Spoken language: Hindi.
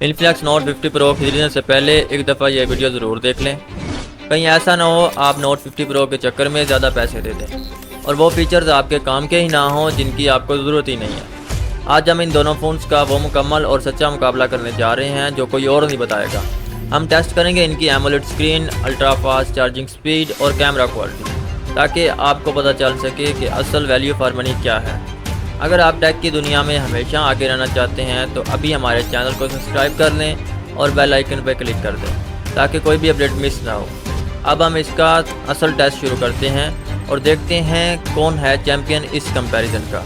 इन्फिनिक्स नोट 50 प्रो खरीदने से पहले एक दफ़ा यह वीडियो ज़रूर देख लें। कहीं ऐसा ना हो आप नोट 50 प्रो के चक्कर में ज़्यादा पैसे दे दें और वो फीचर्स आपके काम के ही ना हों जिनकी आपको ज़रूरत ही नहीं है। आज हम इन दोनों फ़ोन्स का वो मुकम्मल और सच्चा मुकाबला करने जा रहे हैं जो कोई और नहीं बताएगा। हम टेस्ट करेंगे इनकी AMOLED screen, ultra fast charging speed और कैमरा क्वालिटी, ताकि आपको पता चल सके कि असल वैल्यू फॉर मनी क्या है। अगर आप टेक की दुनिया में हमेशा आगे रहना चाहते हैं तो अभी हमारे चैनल को सब्सक्राइब कर लें और बेल आइकन पर क्लिक कर दें ताकि कोई भी अपडेट मिस ना हो। अब हम इसका असल टेस्ट शुरू करते हैं और देखते हैं कौन है चैम्पियन इस कंपैरिजन का।